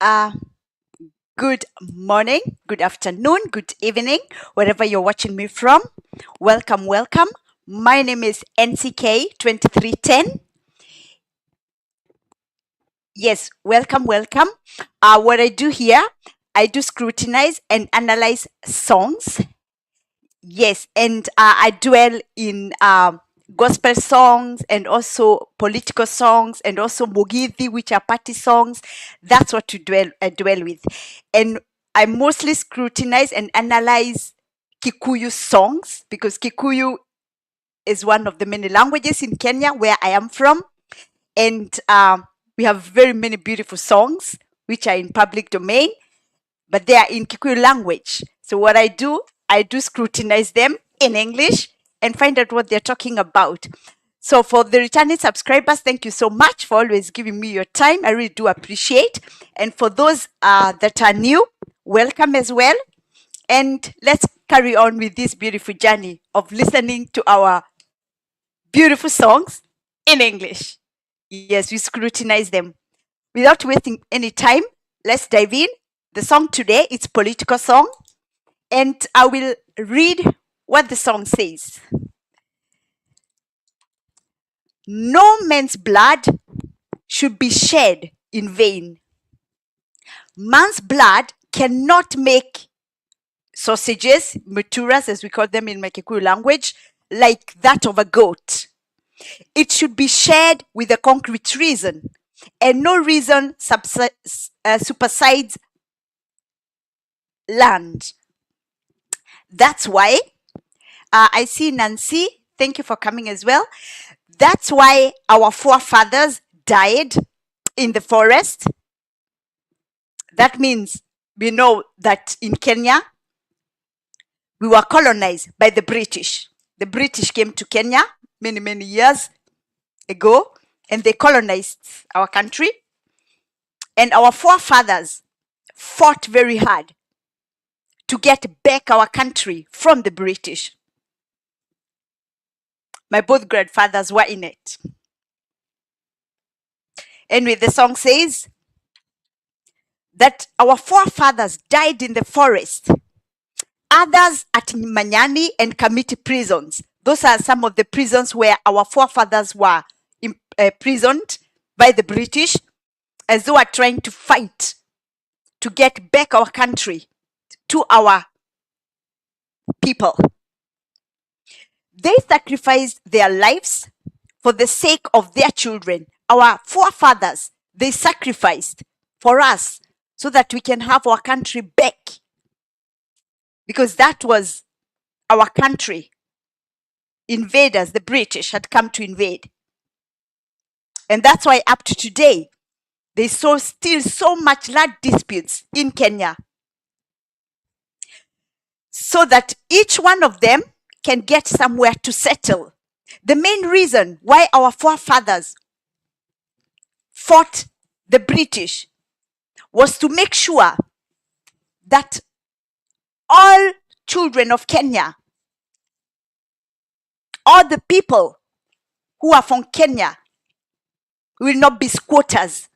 Uh, Good morning, good afternoon, good evening, wherever you're watching me from. Welcome, welcome. My name is NCK2310. Yes, welcome, welcome. What I do here, I do scrutinize and analyze songs. Yes, and I dwell in gospel songs and also political songs and also mugithi, which are party songs. That's what I dwell with. And I mostly scrutinize and analyze Kikuyu songs because Kikuyu is one of the many languages in Kenya where I am from. And we have very many beautiful songs which are in public domain, but they are in Kikuyu language. So what I do scrutinize them in English and find out what they're talking about. So for the returning subscribers, thank you so much for always giving me your time. I really do appreciate. And for those that are new, welcome as well. And let's carry on with this beautiful journey of listening to our beautiful songs in English. Yes, we scrutinize them. Without wasting any time, let's dive in. The song today is political song, and I will read what the song says. No man's blood should be shed in vain. Man's blood cannot make sausages, muturas as we call them in my Kikuyu language, like that of a goat. It should be shared with a concrete reason, and no reason supersedes land. That's why I see Nancy. Thank you for coming as well. That's why our forefathers died in the forest. That means we know that in Kenya, we were colonized by the British. The British came to Kenya many, many years ago and they colonized our country. And our forefathers fought very hard to get back our country from the British. My both grandfathers were in it. Anyway, the song says that our forefathers died in the forest, others at Manyani and Kamiti prisons. Those are some of the prisons where our forefathers were imprisoned by the British as they were trying to fight to get back our country to our people. They sacrificed their lives for the sake of their children. Our forefathers, they sacrificed for us so that we can have our country back. Because that was our country. Invaders, the British, had come to invade. And that's why up to today, there's still so much land disputes in Kenya. So that each one of them can get somewhere to settle. The main reason why our forefathers fought the British was to make sure that all children of Kenya, all the people who are from Kenya, will not be squatters.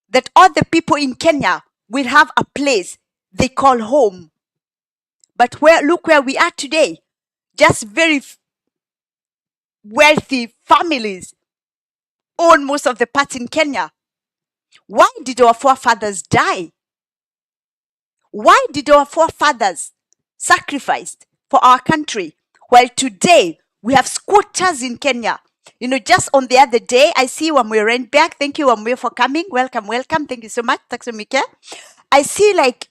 That all the people in Kenya will have a place they call home. But look where we are today. Just very wealthy families own most of the parts in Kenya. Why did our forefathers die? Why did our forefathers sacrifice for our country? While today we have squatters in Kenya. You know, just on the other day, I see Wamwe Renberg. Thank you, Wamwe, for coming. Welcome, welcome. Thank you so much. I see like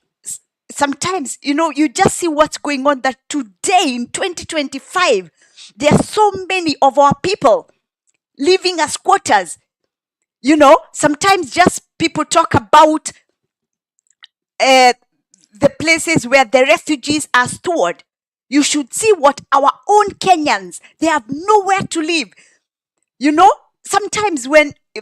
sometimes, you know, you just see what's going on that today in 2025, there are so many of our people living as squatters. You know, sometimes just people talk about the places where the refugees are stored. You should see what our own Kenyans, they have nowhere to live. You know, sometimes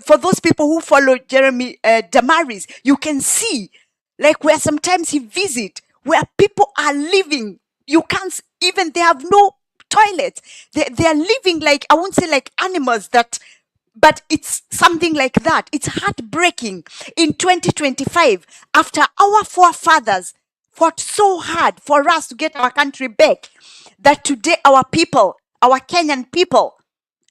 for those people who follow Jeremy Damaris, you can see like where sometimes he visit, where people are living. You can't even, they have no toilets. They are living like, I won't say like animals that But it's something like that. It's heartbreaking in 2025, after our forefathers fought so hard for us to get our country back, that today our people, our Kenyan people,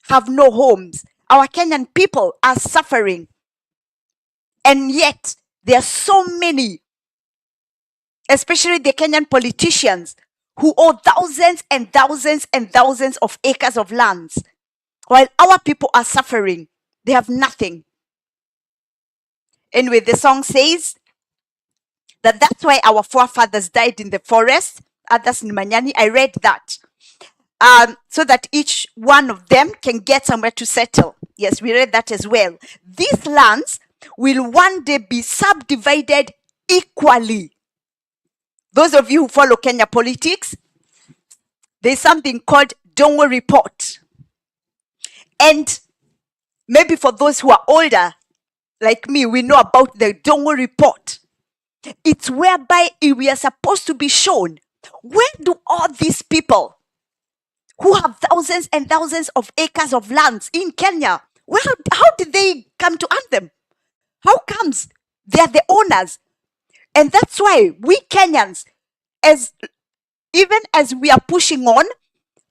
have no homes. Our Kenyan people are suffering. And yet, there are so many, especially the Kenyan politicians, who own thousands and thousands and thousands of acres of lands. While our people are suffering, they have nothing. Anyway, the song says that that's why our forefathers died in the forest, others in Manyani. I read that. So that each one of them can get somewhere to settle. Yes, we read that as well. These lands will one day be subdivided equally. Those of you who follow Kenya politics, there's something called Dongo Report. And maybe for those who are older, like me, we know about the Dongo Report. It's whereby we are supposed to be shown, where do all these people who have thousands and thousands of acres of lands in Kenya, how did they come to earn them? How comes they are the owners? And that's why we Kenyans, even as we are pushing on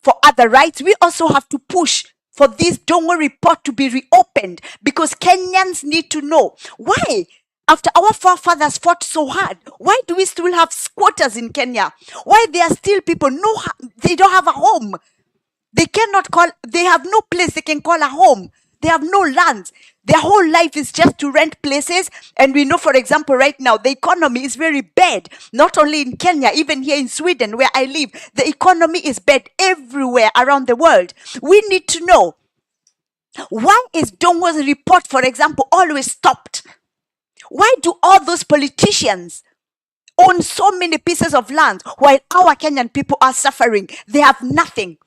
for other rights, we also have to push for this Dongo Report to be reopened, because Kenyans need to know why, after our forefathers fought so hard, why do we still have squatters in Kenya? Why there are still people, they don't have a home. They have no place they can call a home. They have no lands. Their whole life is just to rent places. And we know, for example, right now, the economy is very bad. Not only in Kenya, even here in Sweden, where I live, the economy is bad everywhere around the world. We need to know, why is Dongo's report, for example, always stopped? Why do all those politicians own so many pieces of land while our Kenyan people are suffering? They have nothing.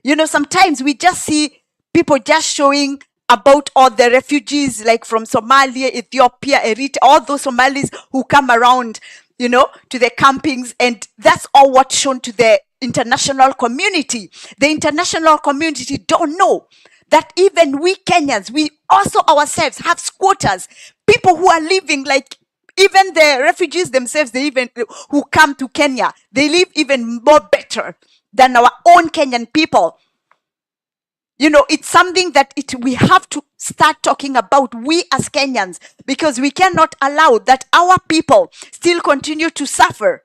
You know, sometimes we just see people just showing about all the refugees, like from Somalia, Ethiopia, Eritrea, all those Somalis who come around, to the campings, and that's all what's shown to the international community. The international community don't know that even we Kenyans, we also ourselves have squatters, people who are living like, even the refugees themselves, who come to Kenya, they live even more better than our own Kenyan people. It's something that we have to start talking about, we as Kenyans, because we cannot allow that our people still continue to suffer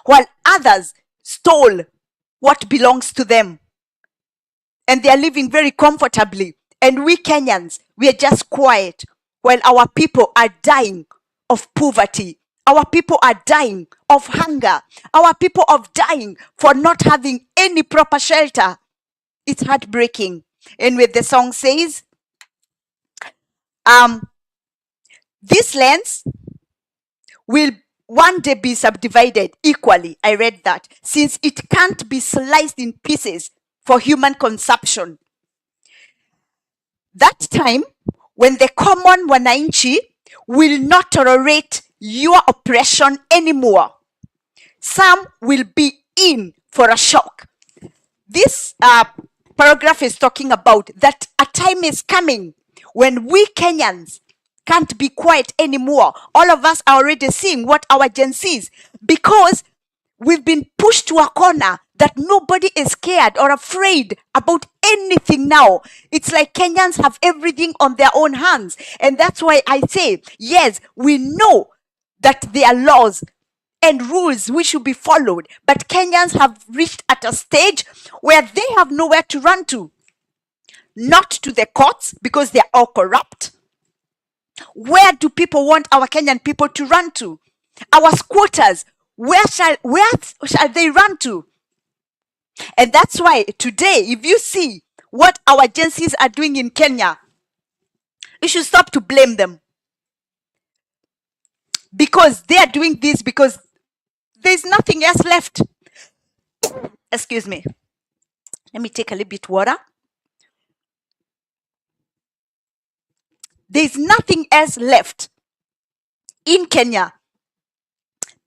while others stole what belongs to them. And they are living very comfortably. And we Kenyans, we are just quiet while our people are dying of poverty. Our people are dying of hunger. Our people are dying for not having any proper shelter. It's heartbreaking. And with the song says, these lands will one day be subdivided equally. I read that. Since it can't be sliced in pieces for human consumption. That time, when the common wananchi will not tolerate your oppression anymore, some will be in for a shock. This paragraph is talking about that a time is coming when we Kenyans can't be quiet anymore. All of us are already seeing what our Gen Zs, because we've been pushed to a corner that nobody is scared or afraid about anything now. It's like Kenyans have everything on their own hands. And that's why I say, yes, we know that there are laws and rules which should be followed, but Kenyans have reached at a stage where they have nowhere to run to. Not to the courts, because they are all corrupt. Where do people want our Kenyan people to run to? Our squatters, where shall they run to? And that's why today, if you see what our agencies are doing in Kenya, you should stop to blame them. Because they are doing this because there's nothing else left. Excuse me. Let me take a little bit water. There's nothing else left in Kenya.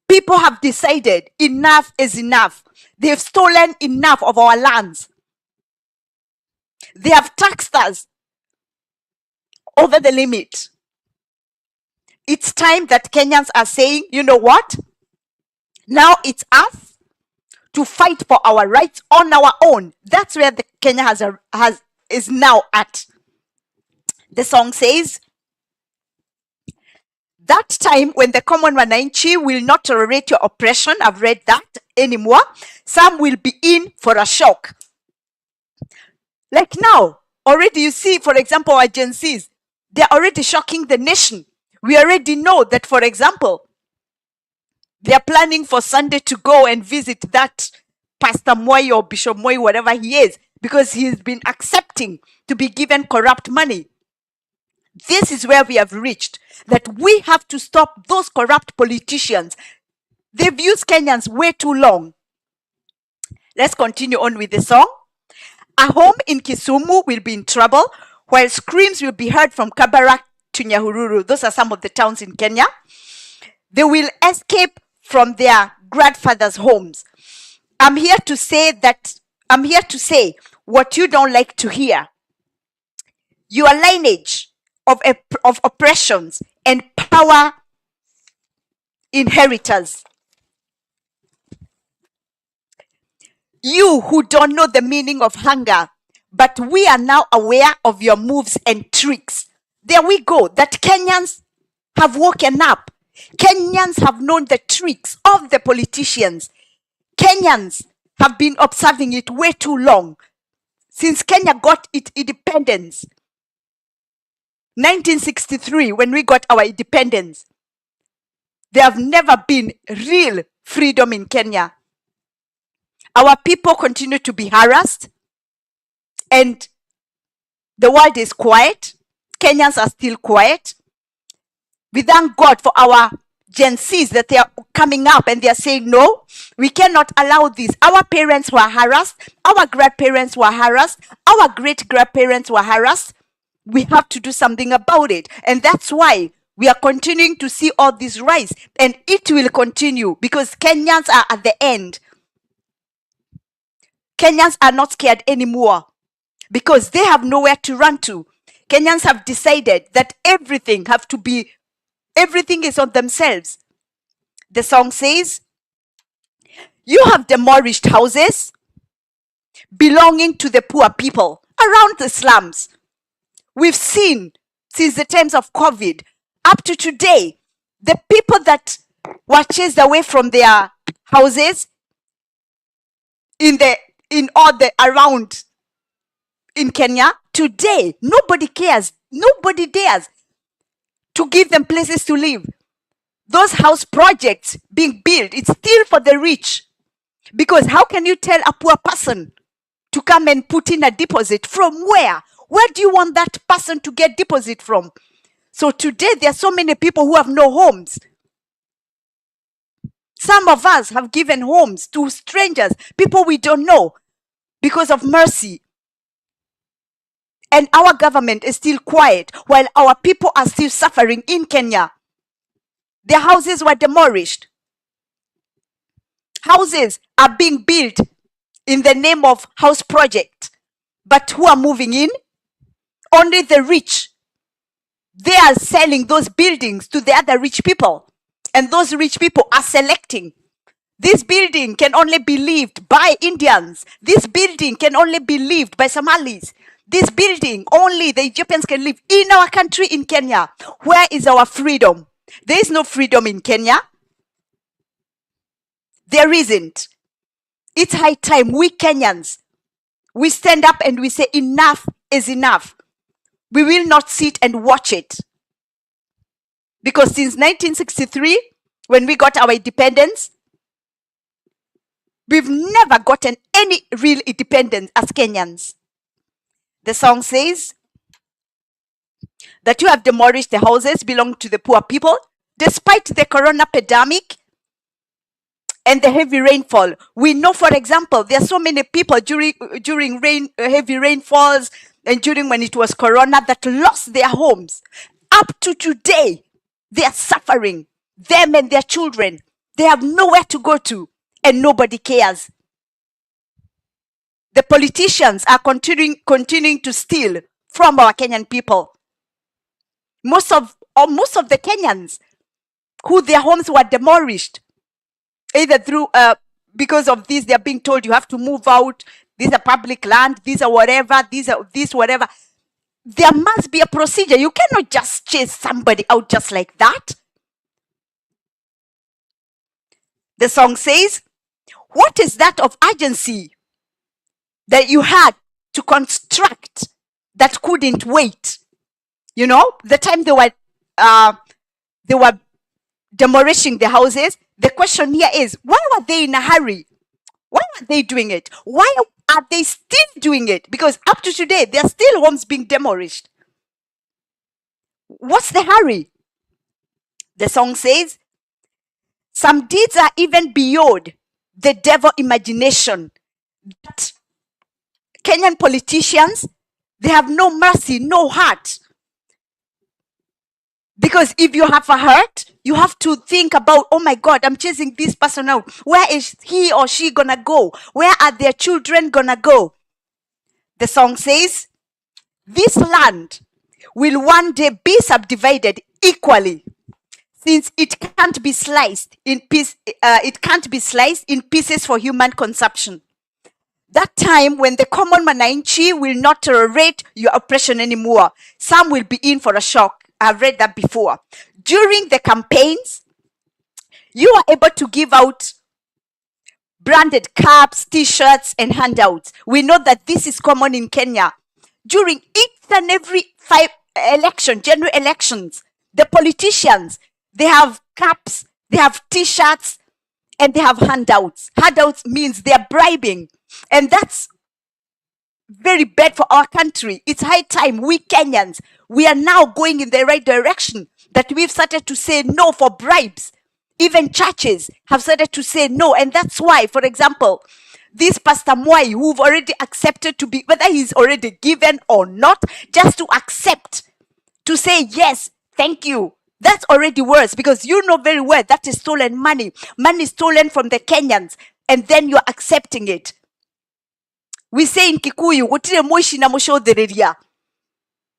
People have decided enough is enough. They've stolen enough of our lands. They have taxed us over the limit. It's time that Kenyans are saying, you know what? Now it's us to fight for our rights on our own. That's where the Kenya is now at. The song says, that time when the common Wananchi will not tolerate your oppression, I've read that anymore. Some will be in for a shock. Like now, already you see, for example, our Gen Zs, they're already shocking the nation. We already know that, for example, they're planning for Sunday to go and visit that Pastor Moi or Bishop Moi, whatever he is, because he's been accepting to be given corrupt money. This is where we have reached, that we have to stop those corrupt politicians. They've used Kenyans way too long. Let's continue on with the song. A home in Kisumu will be in trouble, while screams will be heard from Kabarak to Nyahururu. Those are some of the towns in Kenya. They will escape from their grandfathers' homes. I'm here to say what you don't like to hear. Your lineage of oppressions and power inheritors. You who don't know the meaning of hunger, but we are now aware of your moves and tricks. There we go, that Kenyans have woken up. Kenyans have known the tricks of the politicians. Kenyans have been observing it way too long. Since Kenya got its independence, 1963, when we got our independence, there have never been real freedom in Kenya. Our people continue to be harassed, and the world is quiet. Kenyans are still quiet. We thank God for our Gen Zs that they are coming up and they are saying, no, we cannot allow this. Our parents were harassed. Our grandparents were harassed. Our great-grandparents were harassed. We have to do something about it. And that's why we are continuing to see all this rise. And it will continue because Kenyans are at the end. Kenyans are not scared anymore because they have nowhere to run to. Kenyans have decided that everything is on themselves. The song says, you have demolished houses belonging to the poor people around the slums. We've seen since the times of COVID up to today, the people that were chased away from their houses in all the around in Kenya, today, nobody cares. Nobody dares to give them places to live. Those house projects being built, it's still for the rich. Because how can you tell a poor person to come and put in a deposit? From where? Where do you want that person to get deposit from? So today, there are so many people who have no homes. Some of us have given homes to strangers, people we don't know, because of mercy. And our government is still quiet while our people are still suffering in Kenya. Their houses were demolished. Houses are being built in the name of house project. But who are moving in? Only the rich. They are selling those buildings to the other rich people. And those rich people are selecting. This building can only be lived by Indians. This building can only be lived by Somalis. This building, only the Ethiopians can live in our country, in Kenya. Where is our freedom? There is no freedom in Kenya. There isn't. It's high time we Kenyans, we stand up and we say enough is enough. We will not sit and watch it. Because since 1963, when we got our independence, we've never gotten any real independence as Kenyans. The song says that you have demolished the houses belonging to the poor people, despite the corona pandemic and the heavy rainfall. We know, for example, there are so many people during heavy rainfalls and during when it was corona that lost their homes. Up to today, they are suffering. Them and their children, they have nowhere to go to, and nobody cares. The politicians are continuing to steal from our Kenyan people. Most of the Kenyans who their homes were demolished, either through because of this, they're being told you have to move out. These are public land. These are whatever. These are this whatever. There must be a procedure. You cannot just chase somebody out just like that. The song says, what is that of urgency that you had to construct that couldn't wait? You know, the time they were demolishing the houses. The question here is, why were they in a hurry? Why are they doing it? Why are they still doing it? Because up to today, there are still homes being demolished. What's the hurry? The song says, some deeds are even beyond the devil imagination. That Kenyan politicians, they have no mercy, no heart. Because if you have a heart, you have to think about, oh my God, I'm chasing this person out. Where is he or she gonna go? Where are their children gonna go? The song says, this land will one day be subdivided equally, since it can't be sliced in pieces for human consumption. That time when the common Mananchi will not tolerate your oppression anymore. Some will be in for a shock. I've read that before. During the campaigns, you are able to give out branded caps, t-shirts, and handouts. We know that this is common in Kenya. During each and every general elections, the politicians, they have caps, they have t-shirts, and they have handouts. Handouts means they're bribing. And that's very bad for our country. It's high time we Kenyans, we are now going in the right direction, that we've started to say no for bribes. Even churches have started to say no. And that's why, for example, this Pastor Mwai, who've already accepted to be, whether he's already given or not, just to accept, to say yes, thank you. That's already worse, because you know very well that is stolen money. Money stolen from the Kenyans, and then you're accepting it. We say in Kikuyu, "Gutire moshi na mushothereria."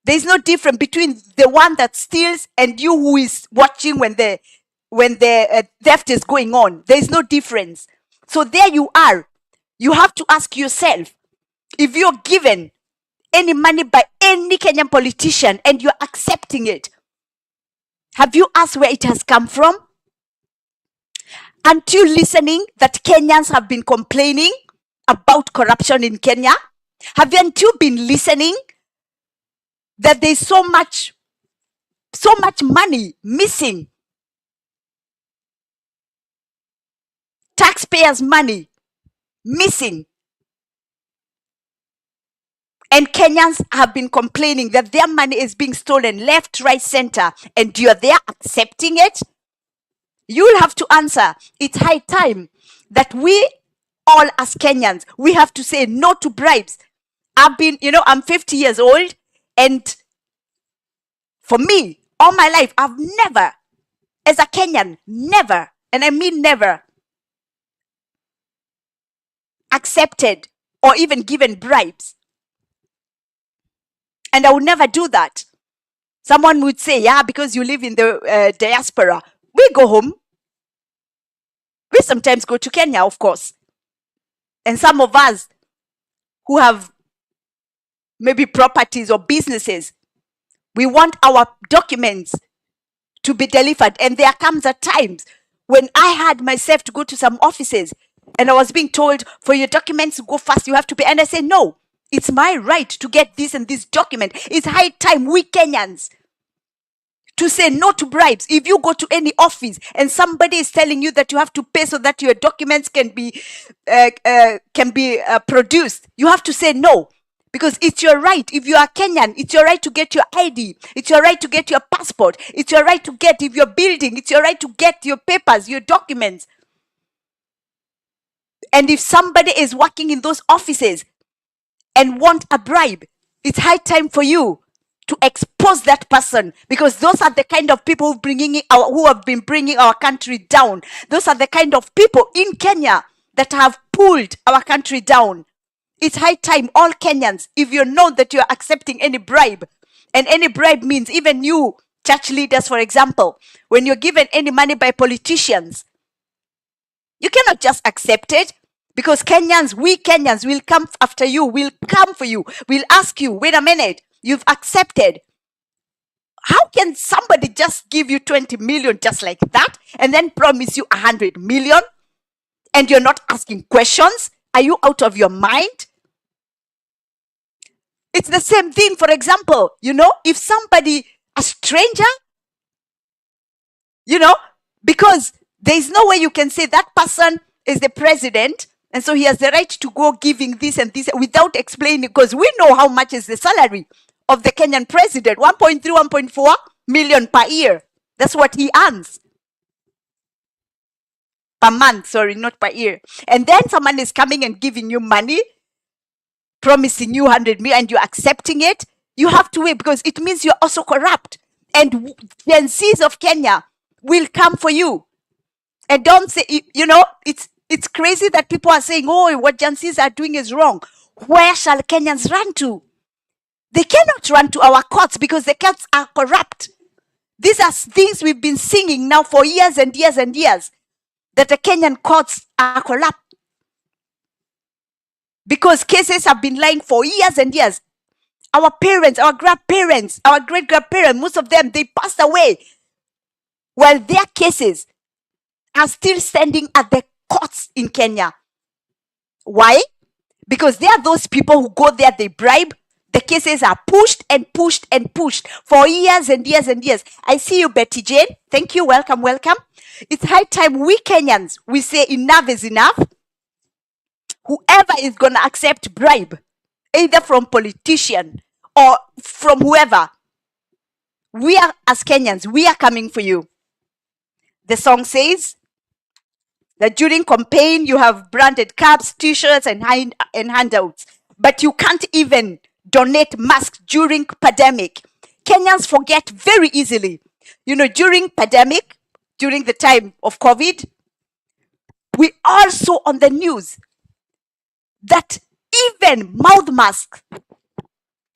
There is no difference between the one that steals and you who is watching when the theft is going on. There is no difference. So there you are. You have to ask yourself, if you're given any money by any Kenyan politician and you're accepting it, have you asked where it has come from? Aren't you listening that Kenyans have been complaining about corruption in Kenya? Haven't you been listening that there's so much money missing? Taxpayers' money missing. And Kenyans have been complaining that their money is being stolen left, right, center, and you're there accepting it? You'll have to answer. It's high time that we all as Kenyans, we have to say no to bribes. I'm 50 years old, and for me, all my life, I've never, as a Kenyan, never, and I mean never, accepted or even given bribes. And I would never do that. Someone would say, yeah, because you live in the diaspora. We go home. We sometimes go to Kenya, of course. And some of us who have maybe properties or businesses, we want our documents to be delivered. And there comes a times when I had myself to go to some offices and I was being told, for your documents to go fast, you have to pay. And I said, no, it's my right to get this and this document. It's high time we Kenyans to say no to bribes. If you go to any office and somebody is telling you that you have to pay so that your documents can be produced, you have to say no, because it's your right. If you are Kenyan, it's your right to get your ID. It's your right to get your passport. It's your right to get, if you're building, it's your right to get your papers, your documents. And if somebody is working in those offices and want a bribe, it's high time for you to expose that person, because those are the kind of people who have been bringing our country down. Those are the kind of people in Kenya that have pulled our country down. It's high time, all Kenyans, if you know that you're accepting any bribe, and any bribe means even you church leaders, for example, when you're given any money by politicians, you cannot just accept it, because we Kenyans will come after you, will come for you, will ask you, wait a minute, you've accepted. How can somebody just give you 20 million just like that and then promise you 100 million and you're not asking questions? Are you out of your mind? It's the same thing, for example, if somebody, a stranger, because there's no way you can say that person is the president and so he has the right to go giving this and this without explaining, because we know how much is the salary of the Kenyan president, 1.3, 1.4 million per year. That's what he earns. Per month, sorry, not per year. And then someone is coming and giving you money, promising you 100 million, and you're accepting it. You have to wait, because it means you're also corrupt. And Gen Zs of Kenya will come for you. And don't say, it's crazy that people are saying, oh, what Gen Zs are doing is wrong. Where shall Kenyans run to? They cannot run to our courts because the courts are corrupt. These are things we've been singing now for years and years and years, that the Kenyan courts are corrupt. Because cases have been lying for years and years. Our parents, our grandparents, our great-grandparents, most of them, they passed away while their cases are still standing at the courts in Kenya. Why? Because they are those people who go there, they bribe. The cases are pushed and pushed and pushed for years and years and years. I see you, Betty Jane. Thank you. Welcome, welcome. It's high time we Kenyans, we say enough is enough. Whoever is going to accept bribe, either from politician or from whoever, we are, as Kenyans, we are coming for you. The song says that during campaign, you have branded caps, t-shirts, and handouts, but you can't even donate masks during pandemic. Kenyans forget very easily. During pandemic, during the time of COVID, we also on the news that even mouth masks,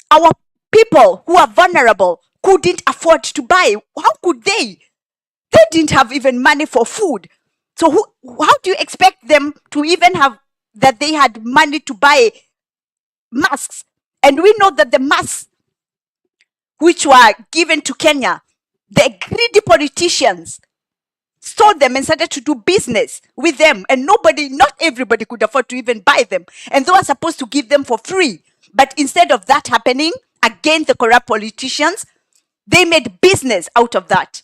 our people who are vulnerable couldn't afford to buy. How could they? They didn't have even money for food. So how do you expect them to even have that they had money to buy masks? And we know that the masks which were given to Kenya, the greedy politicians stole them and started to do business with them. And not everybody could afford to even buy them. And they were supposed to give them for free. But instead of that happening, again, the corrupt politicians, they made business out of that.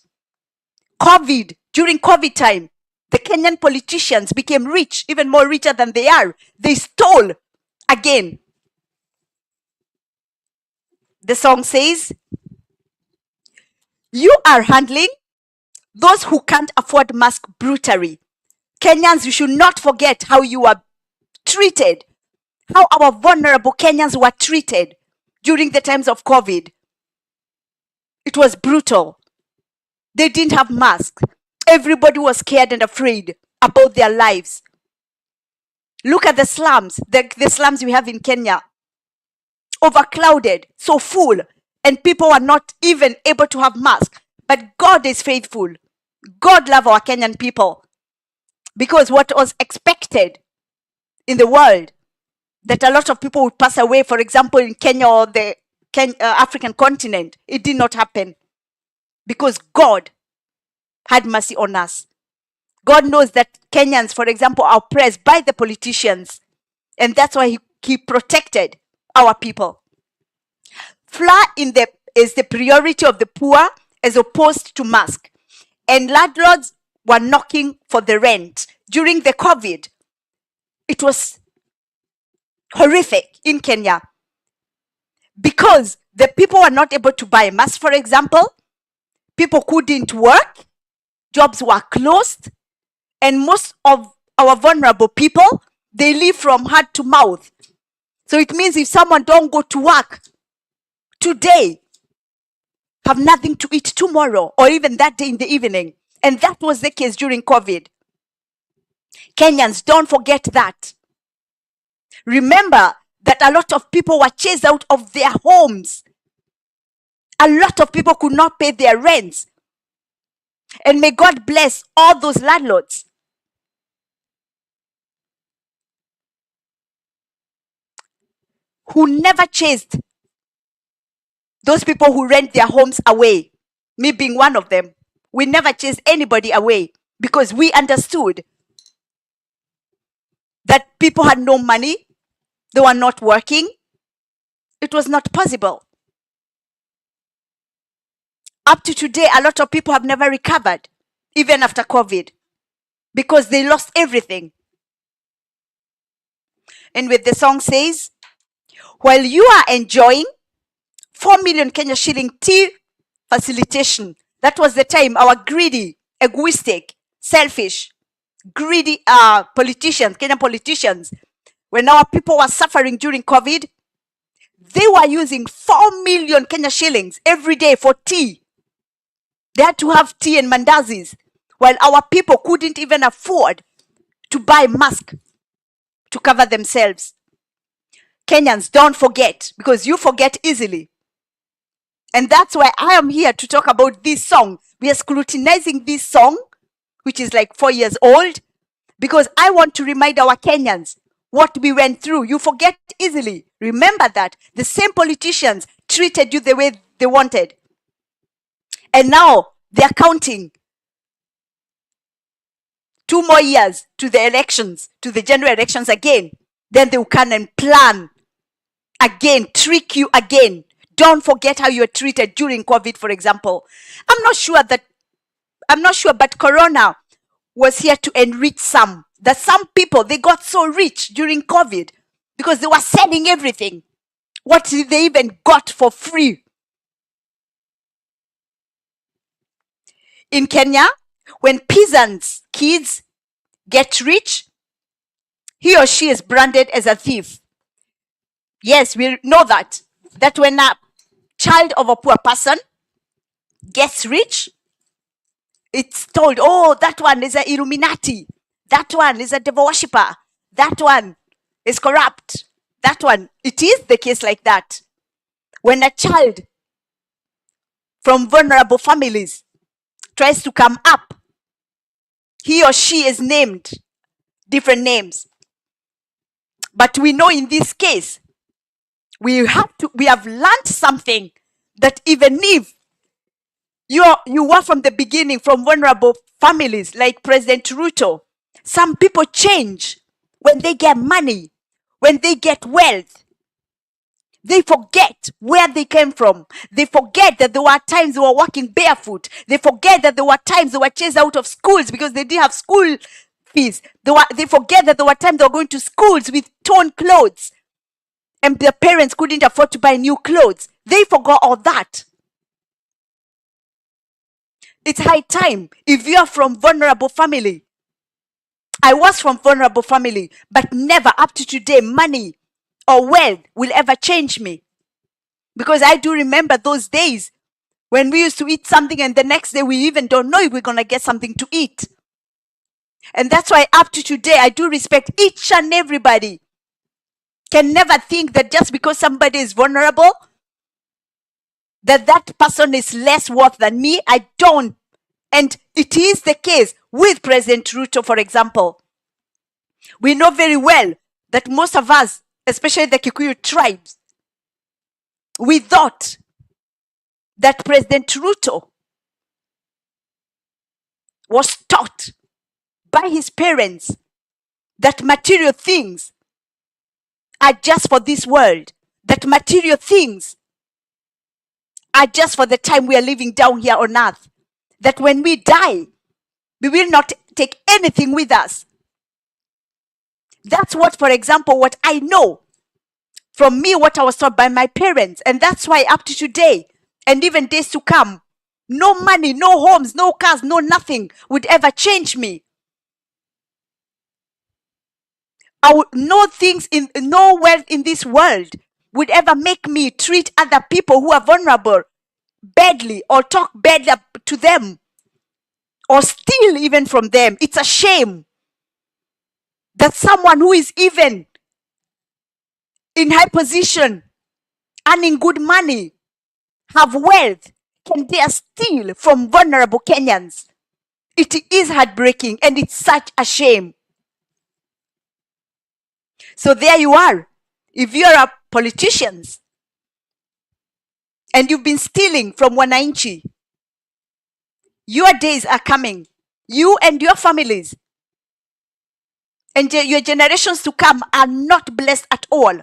During COVID time, the Kenyan politicians became rich, even more richer than they are. They stole again. The song says, you are handling those who can't afford mask brutally. Kenyans, you should not forget how you are treated, how our vulnerable Kenyans were treated during the times of COVID. It was brutal. They didn't have masks. Everybody was scared and afraid about their lives. Look at the slums, the slums we have in Kenya. Overcrowded, so full, and people are not even able to have masks. But God is faithful. God loves our Kenyan people. Because what was expected in the world, that a lot of people would pass away, for example, in Kenya or the African continent, it did not happen. Because God had mercy on us. God knows that Kenyans, for example, are oppressed by the politicians. And that's why he protected our people. Flour is the priority of the poor as opposed to mask. And landlords were knocking for the rent. During the COVID, it was horrific in Kenya. Because the people were not able to buy masks, for example. People couldn't work. Jobs were closed. And most of our vulnerable people, they live from hand to mouth. So it means if someone don't go to work today, have nothing to eat tomorrow, or even that day in the evening. And that was the case during COVID. Kenyans, don't forget that. Remember that a lot of people were chased out of their homes. A lot of people could not pay their rents. And may God bless all those landlords. Who never chased those people who rent their homes away. Me being one of them. We never chased anybody away because we understood that people had no money, they were not working. It was not possible. Up to today, a lot of people have never recovered, even after COVID, because they lost everything. And with the song says, while you are enjoying 4 million Kenya shilling tea facilitation, that was the time our greedy, egoistic, selfish, greedy politicians, Kenyan politicians, when our people were suffering during COVID, they were using 4 million Kenya shillings every day for tea. They had to have tea and mandazis, while our people couldn't even afford to buy masks to cover themselves. Kenyans, don't forget, because you forget easily. And that's why I am here to talk about this song. We are scrutinizing this song, which is like 4 years old, because I want to remind our Kenyans what we went through. You forget easily. Remember that the same politicians treated you the way they wanted. And now they're counting 2 more years to the elections, to the general elections again. Then they will come and plan again, trick you again. Don't forget how you were treated during COVID, for example. I'm not sure, but Corona was here to enrich some. That some people, they got so rich during COVID because they were selling everything. What they even got for free. In Kenya, when peasants' kids get rich, he or she is branded as a thief. Yes, we know that when a child of a poor person gets rich, it's told, oh, that one is an Illuminati. That one is a devil worshipper. That one is corrupt. That one, it is the case like that. When a child from vulnerable families tries to come up, he or she is named different names. But we know in this case, we have learned something, that even if you were from the beginning from vulnerable families like President Ruto, some people change when they get money, when they get wealth. They forget where they came from. They forget that there were times they were walking barefoot. They forget that there were times they were chased out of schools because they didn't have school fees. They forget that there were times they were going to schools with torn clothes and their parents couldn't afford to buy new clothes. They forgot all that. It's high time. If you are from vulnerable family, I was from vulnerable family, but never up to today, money or wealth will ever change me. Because I do remember those days when we used to eat something and the next day we even don't know if we're going to get something to eat. And that's why up to today, I do respect each and everybody. Can never think that just because somebody is vulnerable, that person is less worth than me. I don't. And it is the case with President Ruto, for example. We know very well that most of us, especially the Kikuyu tribes, we thought that President Ruto was taught by his parents that material things are just for this world, that material things are just for the time we are living down here on earth, that when we die, we will not take anything with us. That's what, for example, what I know from me, what I was taught by my parents. And that's why up to today, and even days to come, no money, no homes, no cars, no nothing would ever change me. No wealth in this world would ever make me treat other people who are vulnerable badly or talk badly to them or steal even from them. It's a shame that someone who is even in high position, earning good money, have wealth can dare steal from vulnerable Kenyans. It is heartbreaking and it's such a shame. So there you are. If you're a politician and you've been stealing from wananchi, your days are coming. You and your families and your generations to come are not blessed at all.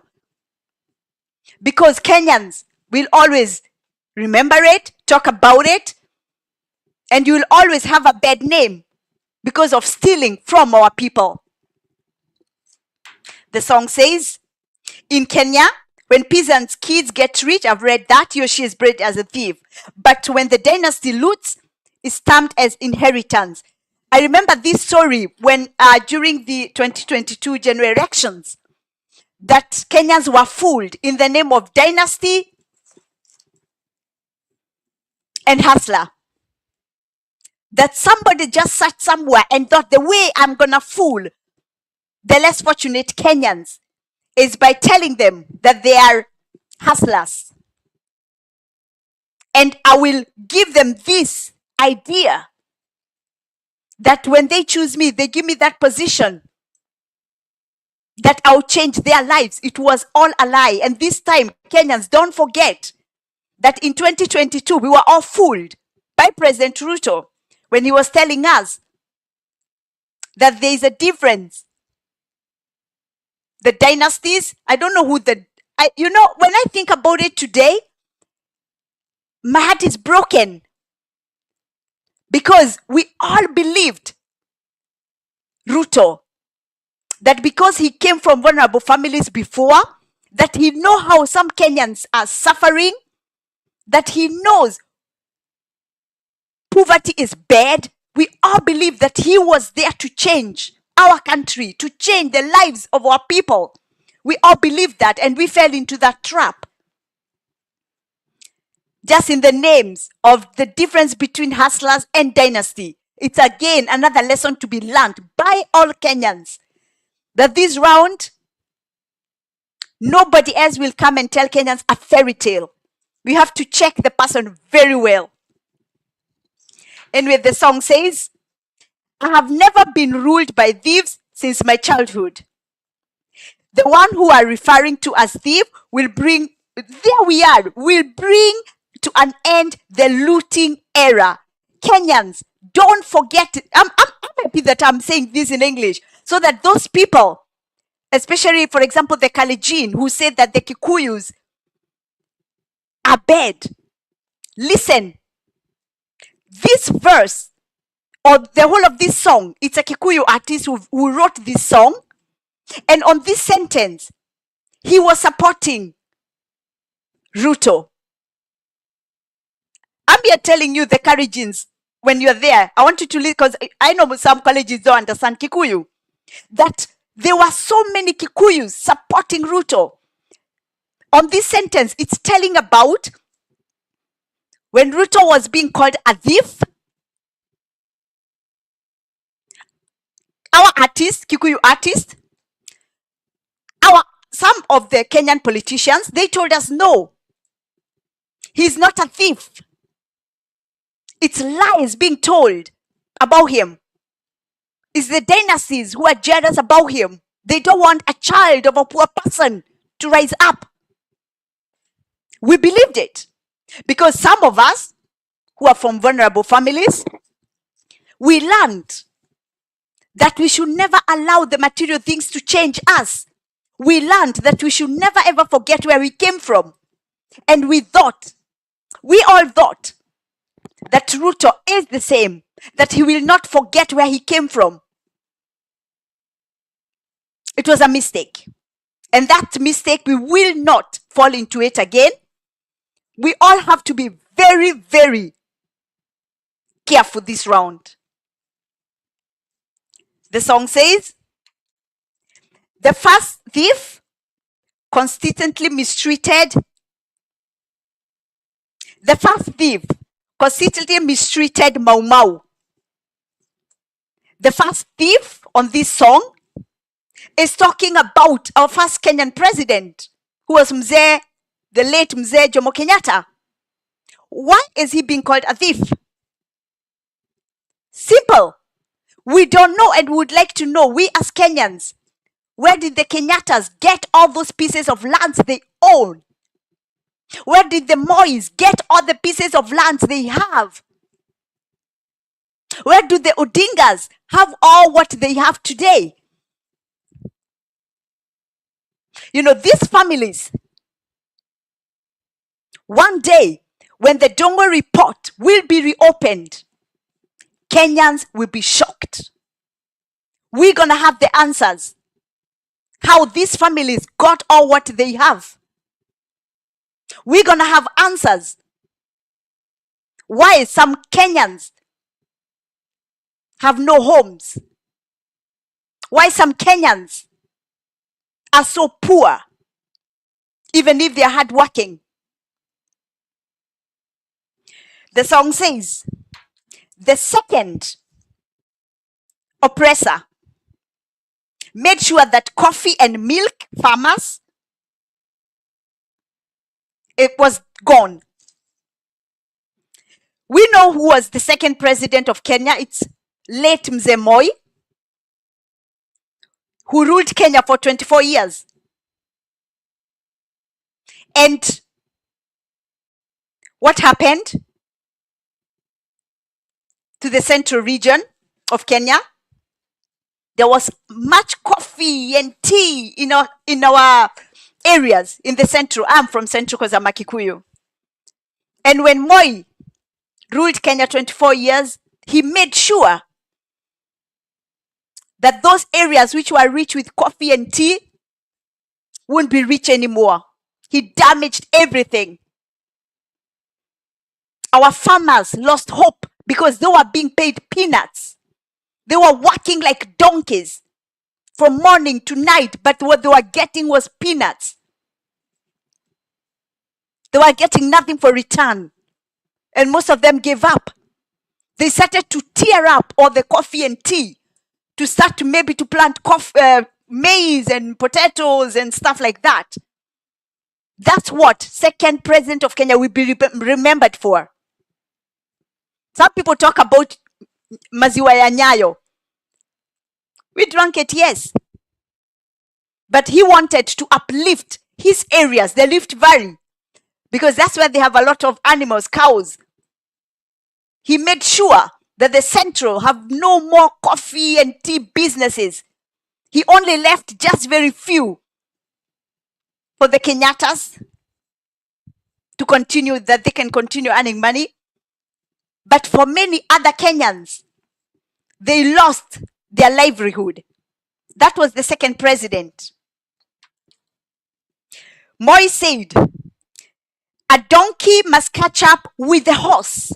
Because Kenyans will always remember it, talk about it, and you will always have a bad name because of stealing from our people. The song says, in Kenya, when peasants' kids get rich, I've read that, he or she is bred as a thief. But when the dynasty loots, it's stamped as inheritance. I remember this story when during the 2022 general elections, that Kenyans were fooled in the name of dynasty and hustler. That somebody just sat somewhere and thought the way I'm gonna fool the less fortunate Kenyans is by telling them that they are hustlers. And I will give them this idea that when they choose me, they give me that position, that I'll change their lives. It was all a lie. And this time, Kenyans, don't forget that in 2022, we were all fooled by President Ruto when he was telling us that there is a difference. The dynasties, I don't know who when I think about it today, my heart is broken because we all believed Ruto, that because he came from vulnerable families before, that he knows how some Kenyans are suffering, that he knows poverty is bad. We all believe that he was there to change our country, to change the lives of our people. We all believed that, and we fell into that trap. Just in the names of the difference between hustlers and dynasty. It's again another lesson to be learned by all Kenyans. That this round, nobody else will come and tell Kenyans a fairy tale. We have to check the person very well. Anyway, the song says, I have never been ruled by thieves since my childhood. The one who are referring to as thief will bring to an end the looting era. Kenyans, don't forget. I'm happy that I'm saying this in English so that those people, especially, for example, the Kalenjin who said that the Kikuyus are bad. Listen, this verse or the whole of this song, it's a Kikuyu artist who wrote this song. And on this sentence, he was supporting Ruto. I'm here telling you, the Kalenjins, when you're there, I want you to listen, because I know some colleges don't understand Kikuyu, that there were so many Kikuyus supporting Ruto. On this sentence, it's telling about when Ruto was being called a thief. Our artists, Kikuyu artists, some of the Kenyan politicians, they told us, no, he's not a thief. It's lies being told about him. It's the dynasties who are jealous about him. They don't want a child of a poor person to rise up. We believed it because some of us who are from vulnerable families, we learned that we should never allow the material things to change us. We learned that we should never ever forget where we came from. And we all thought that Ruto is the same, that he will not forget where he came from. It was a mistake. And that mistake, we will not fall into it again. We all have to be very, very careful this round. The song says, the first thief consistently mistreated. The first thief consistently mistreated Mau Mau. The first thief on this song is talking about our first Kenyan president, who was the late Mzee Jomo Kenyatta. Why is he being called a thief? Simple. We don't know and would like to know, we as Kenyans, where did the Kenyatas get all those pieces of lands they own? Where did the Mois get all the pieces of lands they have? Where do the Odingas have all what they have today? You know, these families, one day, when the Dongo report will be reopened, Kenyans will be shocked. We're going to have the answers. How these families got all what they have. We're going to have answers. Why some Kenyans have no homes. Why some Kenyans are so poor, even if they are hardworking. The song says, the second oppressor made sure that coffee and milk farmers, it was gone. We know who was the second president of Kenya. It's late Mzee Moi, who ruled Kenya for 24 years. And what happened to the central region of Kenya? There was much coffee and tea in our areas in the central. I'm from central because I'm a Kikuyu. And when Moi ruled Kenya 24 years, he made sure that those areas which were rich with coffee and tea wouldn't be rich anymore. He damaged everything. Our farmers lost hope because they were being paid peanuts. They were working like donkeys from morning to night, but what they were getting was peanuts. They were getting nothing for return. And most of them gave up. They started to tear up all the coffee and tea to start to maybe to plant maize and potatoes and stuff like that. That's what second president of Kenya will be remembered for. Some people talk about maziwa ya Nyayo. We drank it, yes. But he wanted to uplift his areas, the Rift Valley, because that's where they have a lot of animals, cows. He made sure that the central have no more coffee and tea businesses. He only left just very few for the Kenyatas to continue, that they can continue earning money. But for many other Kenyans, they lost their livelihood. That was the second president. Moi said, a donkey must catch up with the horse.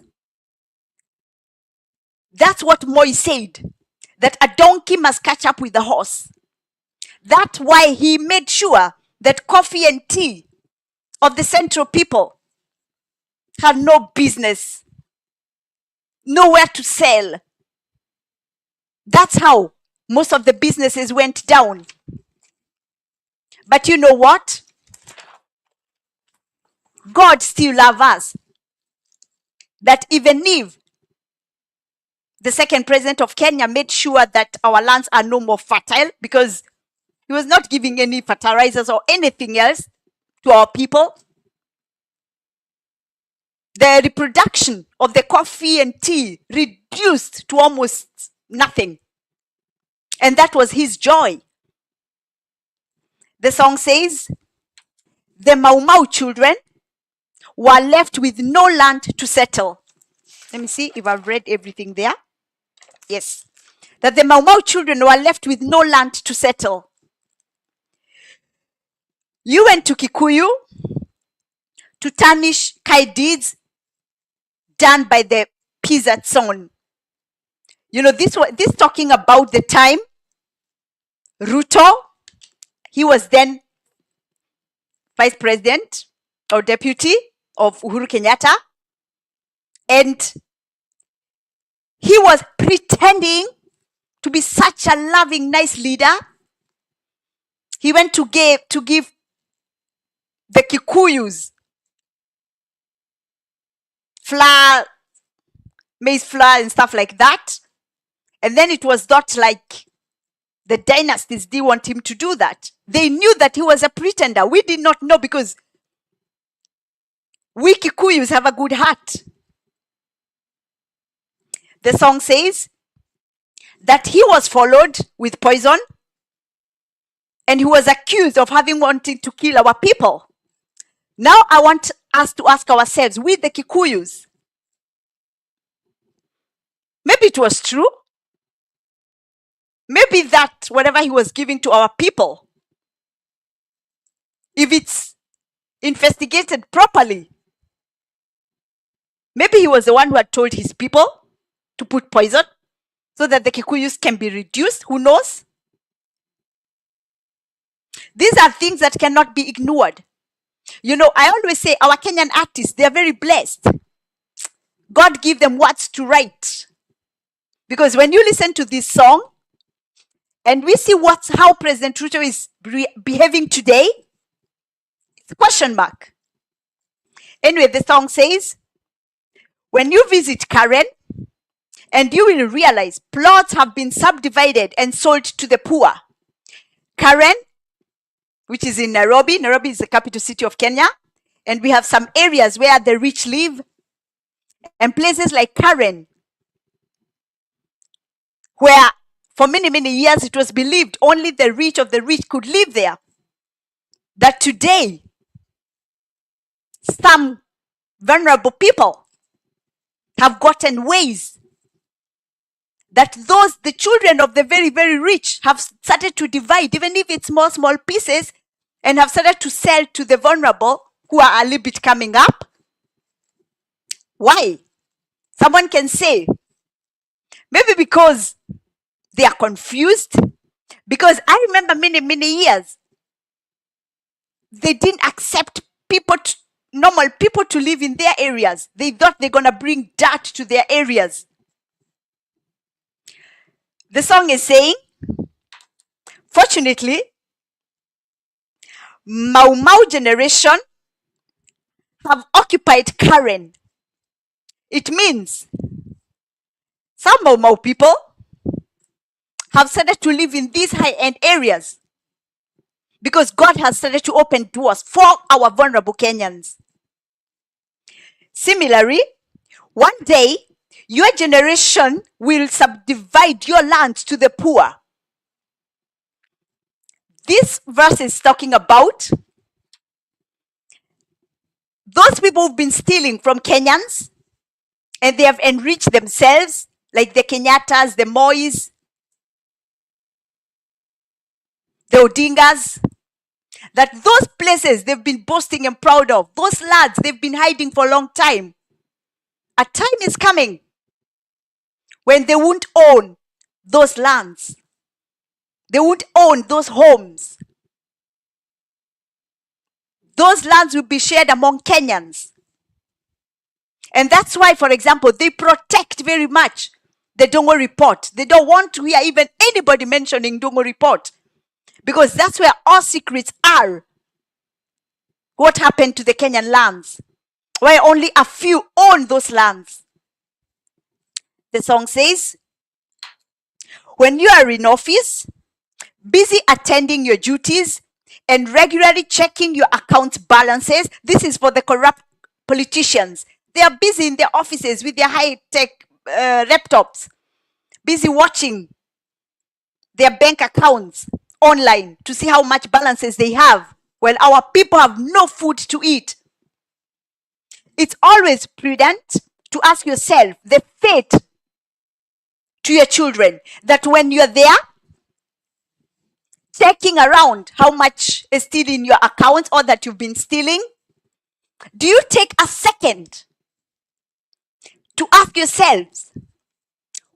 That's what Moi said, that a donkey must catch up with the horse. That's why he made sure that coffee and tea of the central people had no business, nowhere to sell. That's how most of the businesses went down. But you know what? God still loves us. That even if the second president of Kenya made sure that our lands are no more fertile, because he was not giving any fertilizers or anything else to our people, the reproduction of the coffee and tea reduced to almost nothing. And that was his joy. The song says, the Mau Mau children were left with no land to settle. Let me see if I've read everything there. Yes. That the Mau Mau children were left with no land to settle. You went to Kikuyu to tarnish Kai deeds done by the peasant son. You know, this talking about the time Ruto, he was then vice president or deputy of Uhuru Kenyatta, and he was pretending to be such a loving, nice leader. He went to give the Kikuyus flour, maize flour and stuff like that. And then it was not like the dynasties didn't want him to do that. They knew that he was a pretender. We did not know because we Kikuyus have a good heart. The song says that he was followed with poison and he was accused of having wanted to kill our people. Now I want us to ask ourselves, with the Kikuyus, maybe it was true. Maybe that whatever he was giving to our people, if it's investigated properly, maybe he was the one who had told his people to put poison so that the Kikuyus can be reduced. Who knows? These are things that cannot be ignored. You know, I always say our Kenyan artists, they are very blessed. God give them words to write. Because when you listen to this song and we see how President Ruto is behaving today, it's a question mark. Anyway, the song says, when you visit Karen, and you will realize plots have been subdivided and sold to the poor. Karen, which is in Nairobi. Nairobi is the capital city of Kenya. And we have some areas where the rich live. And places like Karen, where for many, many years it was believed only the rich of the rich could live there. That today, some vulnerable people have gotten ways that the children of the very, very rich have started to divide, even if it's small, small pieces, and have started to sell to the vulnerable who are a little bit coming up. Why? Someone can say, maybe because they are confused. Because I remember many, many years, they didn't accept normal people to live in their areas. They thought they're going to bring dirt to their areas. The song is saying, fortunately, Mau Mau generation have occupied Karen. It means some Mau Mau people have started to live in these high-end areas because God has started to open doors for our vulnerable Kenyans. Similarly, one day, your generation will subdivide your lands to the poor. This verse is talking about those people who've been stealing from Kenyans and they have enriched themselves, like the Kenyatas, the Mois, the Odingas, that those places they've been boasting and proud of, those lands they've been hiding for a long time. A time is coming when they won't own those lands. They won't own those homes. Those lands will be shared among Kenyans. And that's why, for example, they protect very much the Dongo report. They don't want to hear even anybody mentioning Dongo report, because that's where all secrets are. What happened to the Kenyan lands, where only a few own those lands. The song says, when you are in office, busy attending your duties and regularly checking your account balances. This is for the corrupt politicians. They are busy in their offices with their high-tech laptops, busy watching their bank accounts online to see how much balances they have, while our people have no food to eat. It's always prudent to ask yourself the fate to your children, that when you're there, checking around how much is still in your account or that you've been stealing, do you take a second to ask yourselves,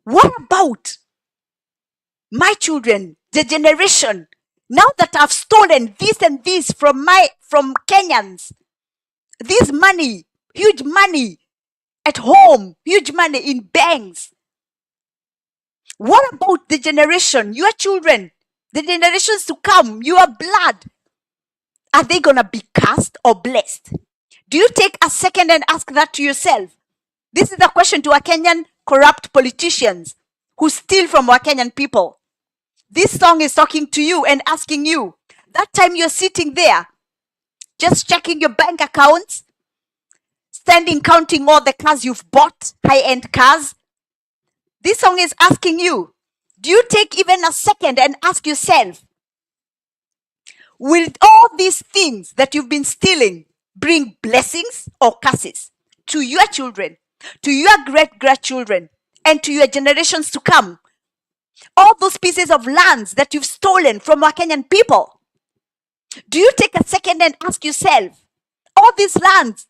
what about my children, the generation, now that I've stolen this and this from Kenyans, this money, huge money at home, huge money in banks? What about the generation, your children, the generations to come, your blood? Are they going to be cursed or blessed? Do you take a second and ask that to yourself? This is a question to our Kenyan corrupt politicians who steal from our Kenyan people. This song is talking to you and asking you, that time you're sitting there, just checking your bank accounts, standing counting all the cars you've bought, high-end cars. This song is asking you, do you take even a second and ask yourself, will all these things that you've been stealing bring blessings or curses to your children, to your great-grandchildren, and to your generations to come? All those pieces of lands that you've stolen from our Kenyan people, do you take a second and ask yourself, all these lands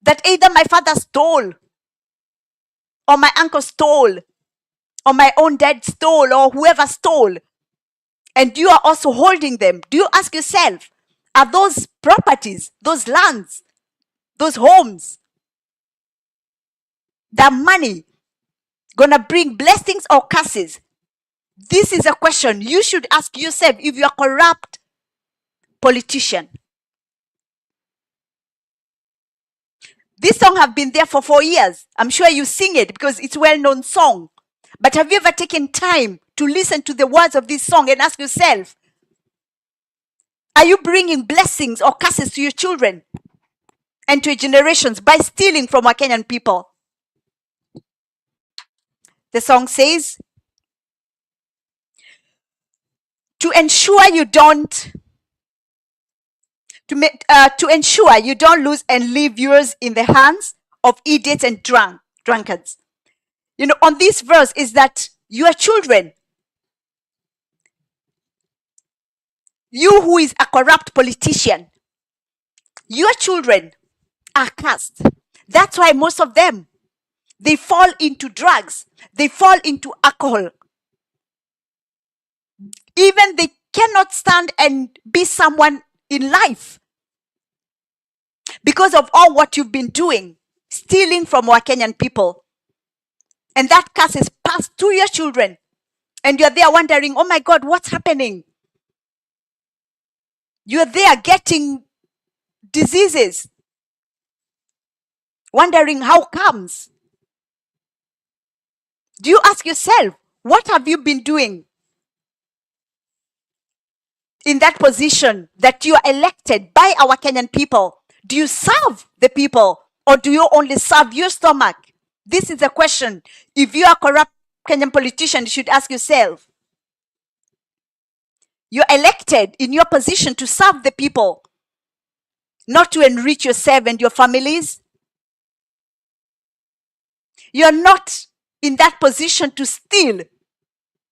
that either my father stole, or my uncle stole, or my own dad stole, or whoever stole, and you are also holding them, do you ask yourself, are those properties, those lands, those homes, that money gonna bring blessings or curses? This is a question you should ask yourself if you are a corrupt politician. This song have been there for 4 years. I'm sure you sing it because it's a well-known song. But have you ever taken time to listen to the words of this song and ask yourself, are you bringing blessings or curses to your children and to your generations by stealing from our Kenyan people? The song says, to ensure you don't lose and leave yours in the hands of idiots and drunkards. On this verse is that your children, you who is a corrupt politician, your children are cursed. That's why most of them, they fall into drugs. They fall into alcohol. Even they cannot stand and be someone in life because of all what you've been doing, stealing from our Kenyan people. And that curse is passed to your children. And you're there wondering, oh my God, what's happening? You're there getting diseases, wondering how comes. Do you ask yourself, what have you been doing in that position that you are elected by our Kenyan people? Do you serve the people or do you only serve your stomach? This is a question. If you are a corrupt Kenyan politician, you should ask yourself. You're elected in your position to serve the people, not to enrich yourself and your families. You're not in that position to steal.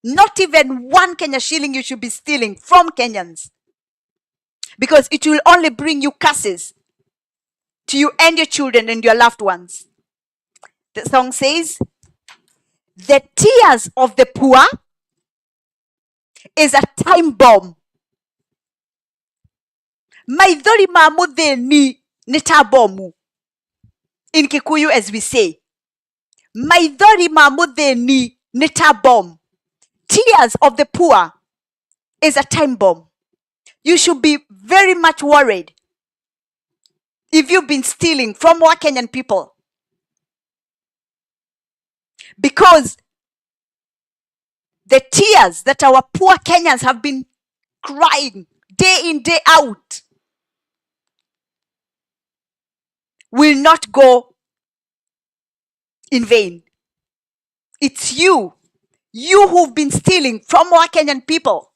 Not even 1 Kenya shilling you should be stealing from Kenyans, because it will only bring you curses to you and your children and your loved ones. The song says, the tears of the poor is a time bomb. Maithori ma muthini ni ta bomu. In Kikuyu, as we say, maithori ma muthini ni ta bomb. Tears of the poor is a time bomb. You should be very much worried if you've been stealing from our Kenyan people, because the tears that our poor Kenyans have been crying day in, day out will not go in vain. It's you who've been stealing from our Kenyan people.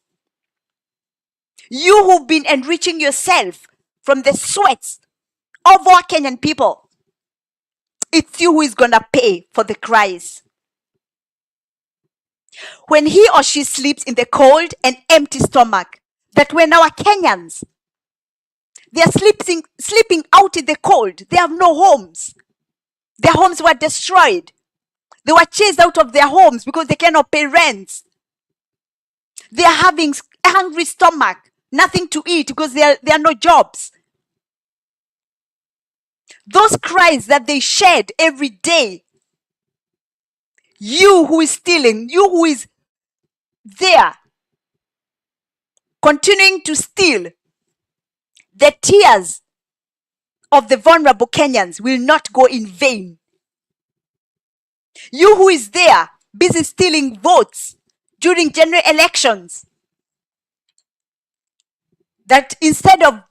You who've been enriching yourself from the sweats of our Kenyan people. It's you who is going to pay for the cries. When he or she sleeps in the cold and empty stomach, that when our Kenyans, they are sleeping out in the cold, they have no homes. Their homes were destroyed. They were chased out of their homes because they cannot pay rents. They are having a hungry stomach, nothing to eat because there are no jobs. Those cries that they shed every day, you who is stealing, you who is there continuing to steal, the tears of the vulnerable Kenyans will not go in vain. You who is there, busy stealing votes during general elections, that instead of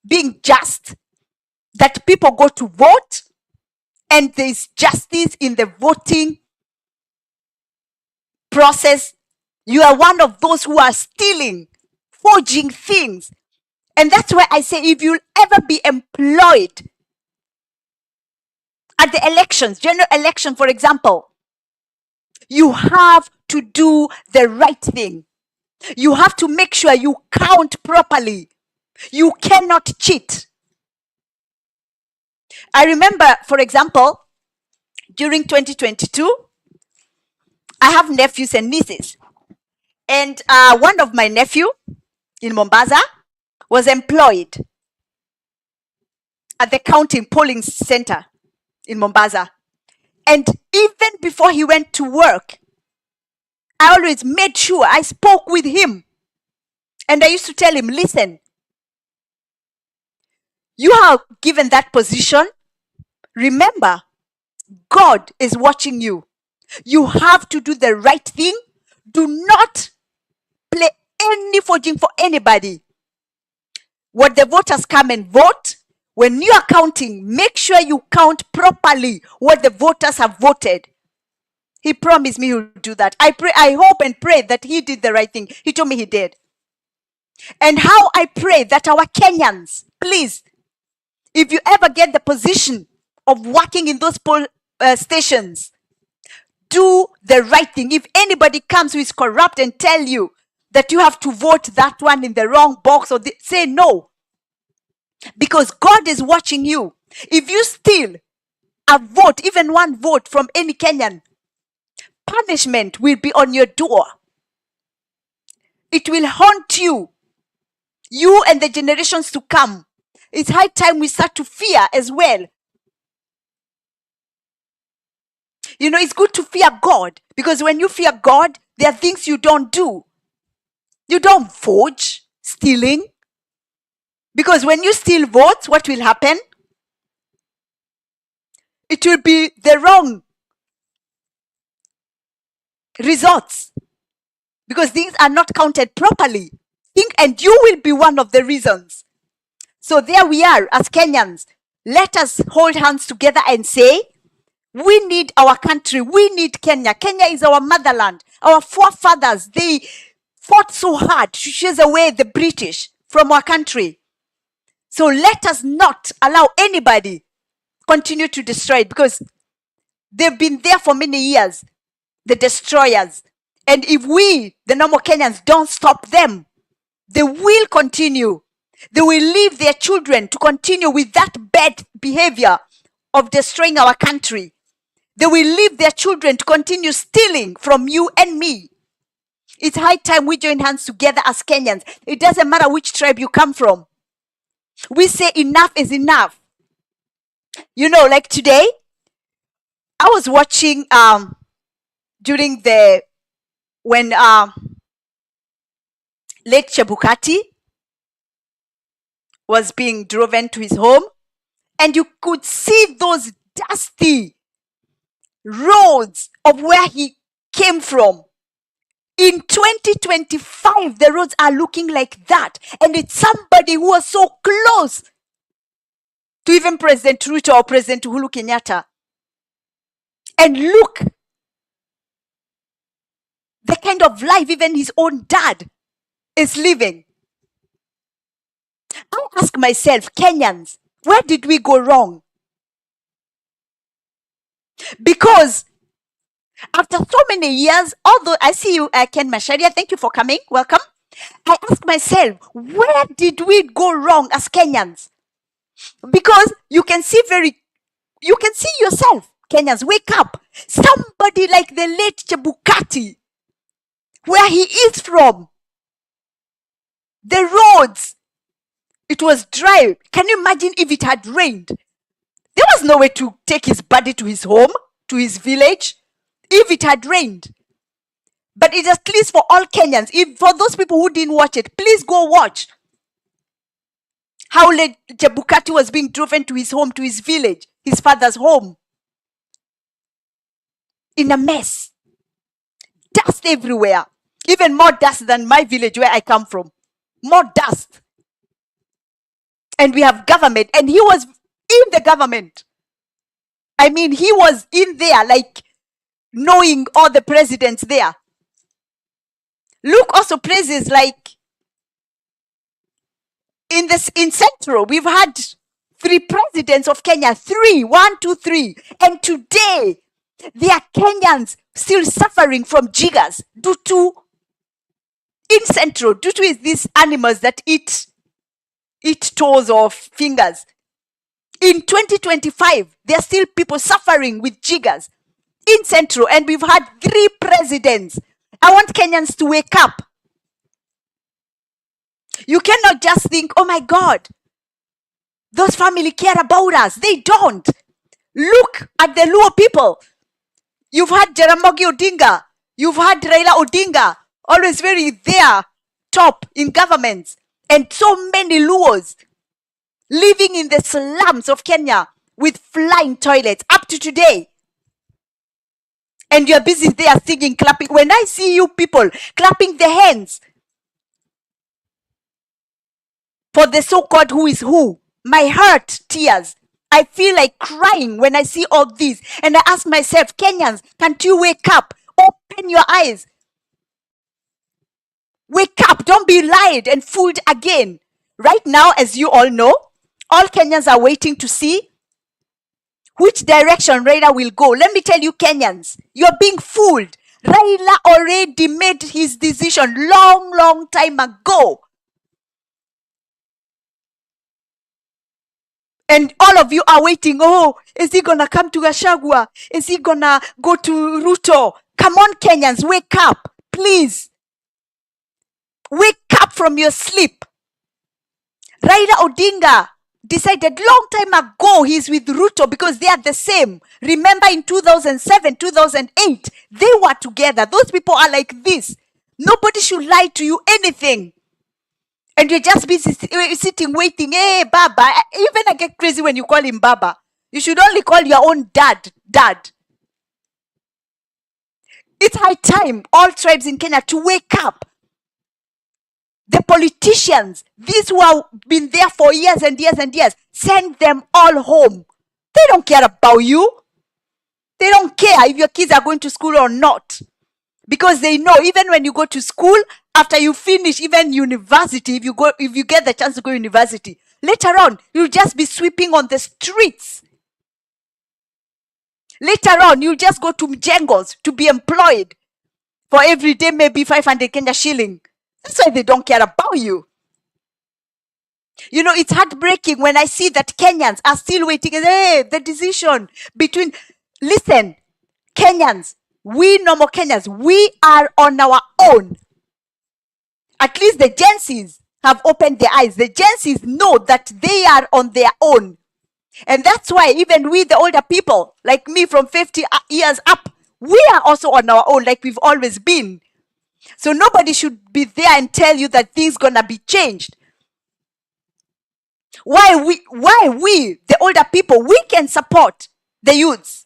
being just, that people go to vote and there is justice in the voting process, you are one of those who are stealing, forging things. And that's why I say, if you'll ever be employed at the elections, general election, for example, you have to do the right thing. You have to make sure you count properly. You cannot cheat. I remember, for example, during 2022, I have nephews and nieces. And one of my nephew in Mombasa was employed at the counting polling center in Mombasa. And even before he went to work, I always made sure I spoke with him. And I used to tell him, listen, you are given that position. Remember, God is watching you. You have to do the right thing. Do not play any forging for anybody. When the voters come and vote, when you are counting, make sure you count properly what the voters have voted. He promised me he would do that. I hope and pray that he did the right thing. He told me he did. And how I pray that our Kenyans, please, if you ever get the position of working in those poll stations, do the right thing. If anybody comes who is corrupt and tell you that you have to vote that one in the wrong box, or say no. Because God is watching you. If you steal a vote, even one vote from any Kenyan, punishment will be on your door. It will haunt you. You and the generations to come. It's high time we start to fear as well. You know, it's good to fear God, because when you fear God, there are things you don't do. You don't forge, stealing. Because when you steal votes, what will happen? It will be the wrong results. Because things are not counted properly. And you will be one of the reasons. So there we are as Kenyans. Let us hold hands together and say, we need our country. We need Kenya. Kenya is our motherland. Our forefathers, they fought so hard to chase away the British from our country. So let us not allow anybody continue to destroy it, because they've been there for many years, the destroyers. And if we, the normal Kenyans, don't stop them, they will continue. They will leave their children to continue with that bad behavior of destroying our country. They will leave their children to continue stealing from you and me. It's high time we join hands together as Kenyans. It doesn't matter which tribe you come from. We say enough is enough. You know, like today, I was watching during when late Chebukati was being driven to his home, and you could see those dusty roads of where he came from. In 2025, the roads are looking like that. And it's somebody who was so close to even President Ruto or President Uhuru Kenyatta. And look, the kind of life even his own dad is living. I ask myself, Kenyans, where did we go wrong? Because after so many years, although I see you, Ken Masharia, thank you for coming, welcome. I ask myself, where did we go wrong as Kenyans? Because you can see yourself, Kenyans, wake up. Somebody like the late Chebukati, where he is from, the roads, it was dry. Can you imagine if it had rained? There was no way to take his body to his home, to his village, if it had rained. But it's at least for all Kenyans. If for those people who didn't watch it, please go watch how Chebukati was being driven to his home, to his village, his father's home. in a mess. Dust everywhere. Even more dust than my village where I come from. More dust. And we have government. And he was in the government. I mean, he was in there, like knowing all the presidents there. Look also places like in Central, we've had 3 presidents of Kenya. 3, 1, 2, 3. And today, there are Kenyans still suffering from jiggers due to, in Central, due to these animals that eat toes or fingers. In 2025, there are still people suffering with jiggers in Central, and we've had 3 presidents. I want Kenyans to wake up. You cannot just think, oh my God, those family care about us. They don't. Look at the Luo people. You've had Jaramogi Odinga. You've had Raila Odinga, always very there, top in governments. And so many Luos living in the slums of Kenya with flying toilets up to today. And you're busy there singing, clapping. When I see you people clapping their hands for the so-called who is who, my heart tears. I feel like crying when I see all this. And I ask myself, Kenyans, can't you wake up? Open your eyes. Wake up. Don't be lied and fooled again. Right now, as you all know, all Kenyans are waiting to see which direction Raila will go. Let me tell you, Kenyans, you're being fooled. Raila already made his decision long time ago. And all of you are waiting. Oh, is he gonna come to Gachagua? Is he gonna go to Ruto? Come on, Kenyans, wake up, please. Wake up from your sleep. Raila Odinga decided long time ago he's with Ruto because they are the same. Remember in 2007, 2008, they were together. Those people are like this. Nobody should lie to you anything. And you're just busy sitting, waiting. Hey, Baba. Even I get crazy when you call him Baba. You should only call your own dad. It's high time, all tribes in Kenya, to wake up. The politicians, these who have been there for years and years and years, send them all home. They don't care about you. They don't care if your kids are going to school or not. Because they know even when you go to school, after you finish even university, if you get the chance to go to university, later on, you'll just be sweeping on the streets. Later on, you'll just go to Mjengos to be employed for every day, maybe 500 Kenya shilling. That's why they don't care about you. You know, it's heartbreaking when I see that Kenyans are still waiting. Hey, the decision between... Listen, Kenyans, we normal Kenyans, we are on our own. At least the Gen Zs have opened their eyes. The Gen Zs know that they are on their own. And that's why even we, the older people, like me from 50 years up, we are also on our own like we've always been. So nobody should be there and tell you that things gonna be changed. Why we, the older people, we can support the youths.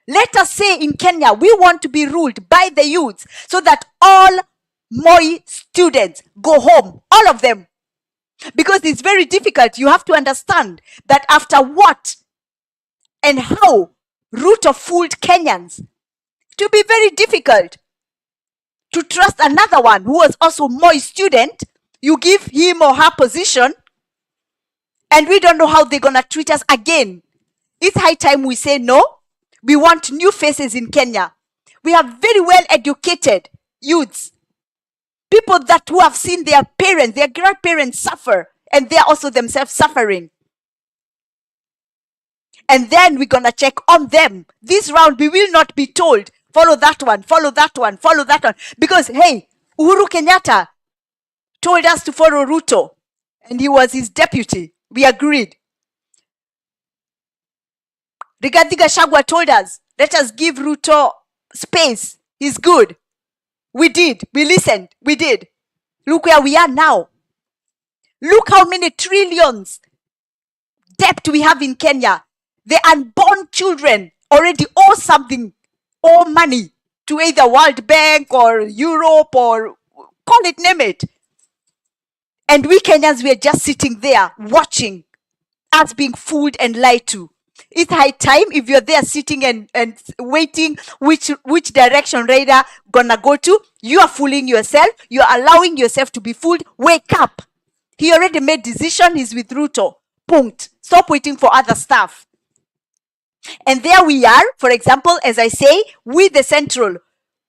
Let us say in Kenya, we want to be ruled by the youths so that all Moi students go home, all of them. Because it's very difficult. You have to understand that after what and how Ruto fooled Kenyans, it will be very difficult to trust another one who was also Moi student. You give him or her position, and we don't know how they're going to treat us again. It's high time we say no. We want new faces in Kenya. We have very well educated youths. People who have seen their parents, their grandparents suffer, and they're also themselves suffering. And then we're going to check on them. This round, we will not be told, follow that one, follow that one, follow that one. Because, hey, Uhuru Kenyatta told us to follow Ruto, and he was his deputy. We agreed. Rigathi Gachagua told us, let us give Ruto space. He's good. We did. We listened. We did. Look where we are now. Look how many trillions debt we have in Kenya. The unborn children already owe something owe money to either World Bank or Europe or call it, name it. And we Kenyans, we are just sitting there watching us being fooled and lied to. It's high time, if you're there sitting and waiting which direction radar gonna go to, you are fooling yourself. You're allowing yourself to be fooled. Wake up. He already made decision. He's with Ruto. Punct. Stop waiting for other stuff. And there we are. For example, as I say, we the Central,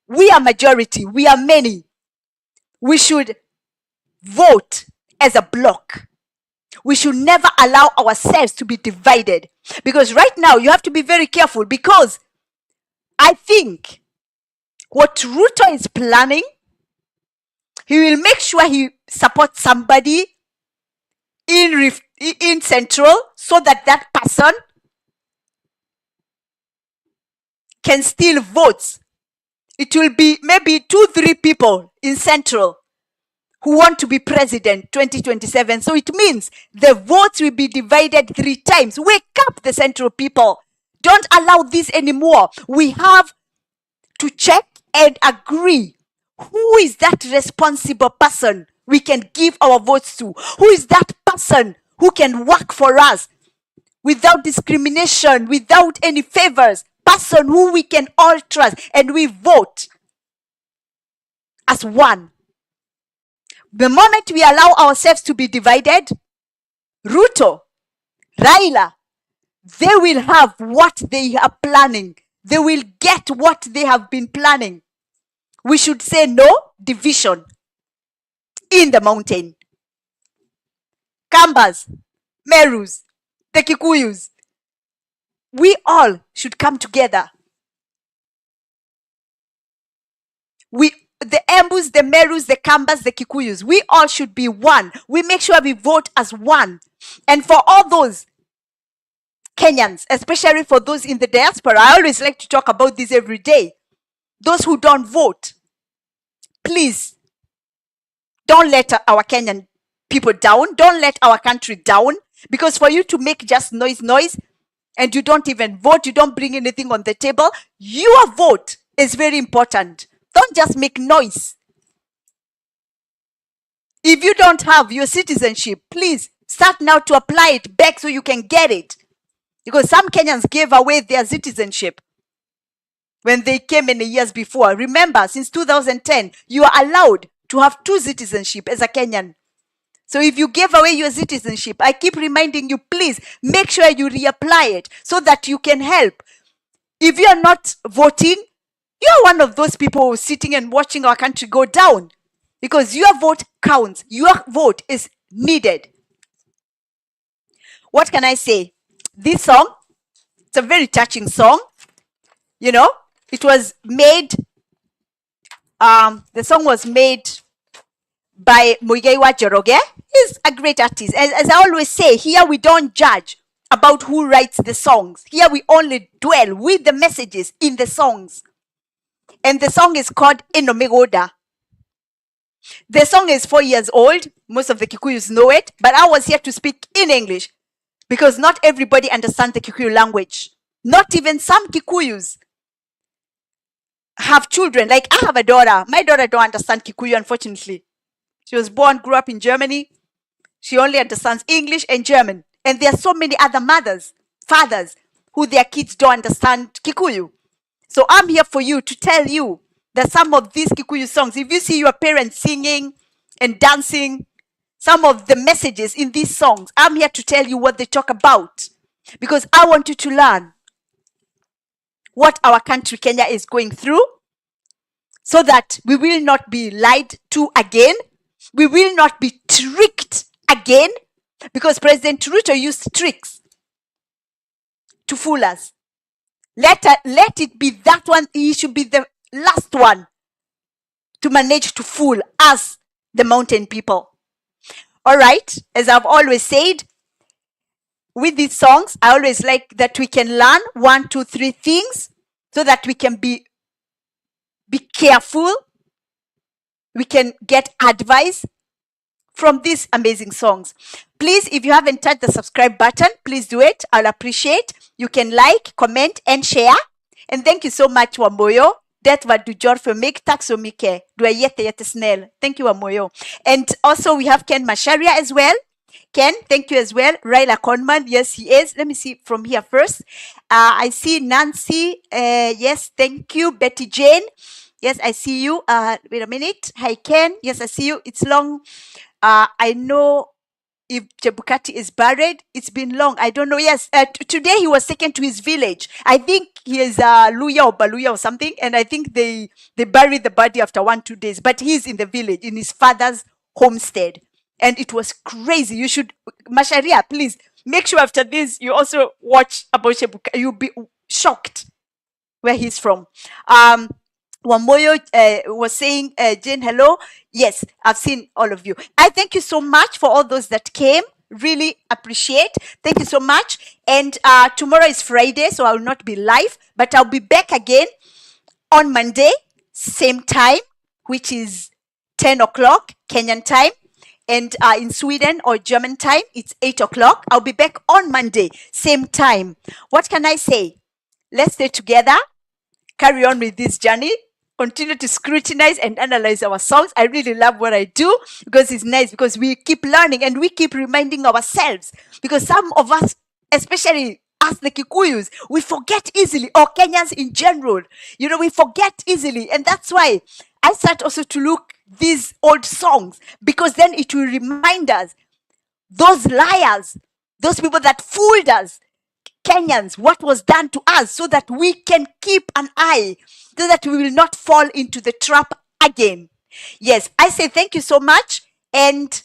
we are majority. We are many. We should vote as a block. We should never allow ourselves to be divided. Because right now, you have to be very careful, because I think what Ruto is planning, he will make sure he supports somebody in Central, so that that person can steal votes. It will be maybe 2-3 people in Central who want to be president 2027. So it means the votes will be divided 3 times. Wake up, the Central people. Don't allow this anymore. We have to check and agree. Who is that responsible person we can give our votes to? Who is that person who can work for us without discrimination, without any favors? Person who we can all trust, and we vote as one. The moment we allow ourselves to be divided, Ruto, Raila, they will have what they are planning. They will get what they have been planning. We should say no division in the mountain. Kambas, Merus, the Kikuyus, we all should come together. The Embus, the Merus, the Kambas, the Kikuyus, we all should be one. We make sure we vote as one. And for all those Kenyans, especially for those in the diaspora, I always like to talk about this every day. Those who don't vote, please don't let our Kenyan people down. Don't let our country down. Because for you to make just noise, and you don't even vote, you don't bring anything on the table, your vote is very important. Don't just make noise. If you don't have your citizenship, please start now to apply it back so you can get it. Because some Kenyans gave away their citizenship when they came in the years before. Remember, since 2010, you are allowed to have 2 citizenship as a Kenyan. So if you gave away your citizenship, I keep reminding you, please make sure you reapply it so that you can help. If you are not voting, you are one of those people who are sitting and watching our country go down, because your vote counts. Your vote is needed. What can I say? This song, it's a very touching song. You know, it was made, the song was made by Muigai Joroge. He's a great artist. As I always say, here we don't judge about who writes the songs. Here we only dwell with the messages in the songs. And the song is called Enomegoda. The song is 4 years old. Most of the Kikuyus know it, but I was here to speak in English because not everybody understands the Kikuyu language. Not even some Kikuyus have children. Like, I have a daughter. My daughter don't understand Kikuyu, unfortunately. She was born, grew up in Germany. She only understands English and German. And there are so many other mothers, fathers, who their kids don't understand Kikuyu. So I'm here for you to tell you that some of these Kikuyu songs, if you see your parents singing and dancing, some of the messages in these songs, I'm here to tell you what they talk about. Because I want you to learn what our country, Kenya, is going through, so that we will not be lied to again. We will not be tricked again. Because President Ruto used tricks to fool us. Let it be that one. He should be the last one to manage to fool us, the mountain people. All right. As I've always said, with these songs, I always like that we can learn 1, 2, 3 things so that we can be careful. We can get advice from these amazing songs. Please, if you haven't touched the subscribe button, please do it. I'll appreciate. You can like, comment, and share. And thank you so much, Wamoyo. Det var du gör för mig. Tack så mycket. Du är jättesnäll. Thank you, Wamoyo. And also we have Ken Masharia as well. Ken, thank you as well. Raila Conman, yes, he is. Let me see from here first. I see Nancy. Yes, thank you. Betty Jane. Yes, I see you. Wait a minute. Hi, Ken. Yes, I see you. It's long. I know if Chebukati is buried. It's been long. I don't know. Yes, today he was taken to his village. I think he is Luya or Baluya or something. And I think they buried the body after 1-2 days. But he's in the village, in his father's homestead. And it was crazy. You should, Masharia, please, make sure after this you also watch about Chebukati. You'll be shocked where he's from. Wamoyo was saying, Jane, hello. Yes, I've seen all of you. I thank you so much for all those that came. Really appreciate. Thank you so much. And tomorrow is Friday, so I will not be live, but I'll be back again on Monday, same time, which is 10 o'clock Kenyan time. And in Sweden or German time, it's 8 o'clock. I'll be back on Monday, same time. What can I say? Let's stay together. Carry on with this journey. Continue to scrutinize and analyze our songs. I really love what I do because it's nice, because we keep learning and we keep reminding ourselves. Because some of us, especially us the Kikuyus, we forget easily, or Kenyans in general, we forget easily. And that's why I start also to look these old songs, because then it will remind us, those liars, those people that fooled us, Kenyans, what was done to us, so that we can keep an eye, so that we will not fall into the trap again. Yes, I say thank you so much and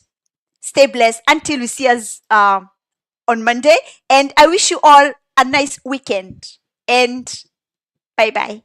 stay blessed until we see us on Monday. And I wish you all a nice weekend. And bye-bye.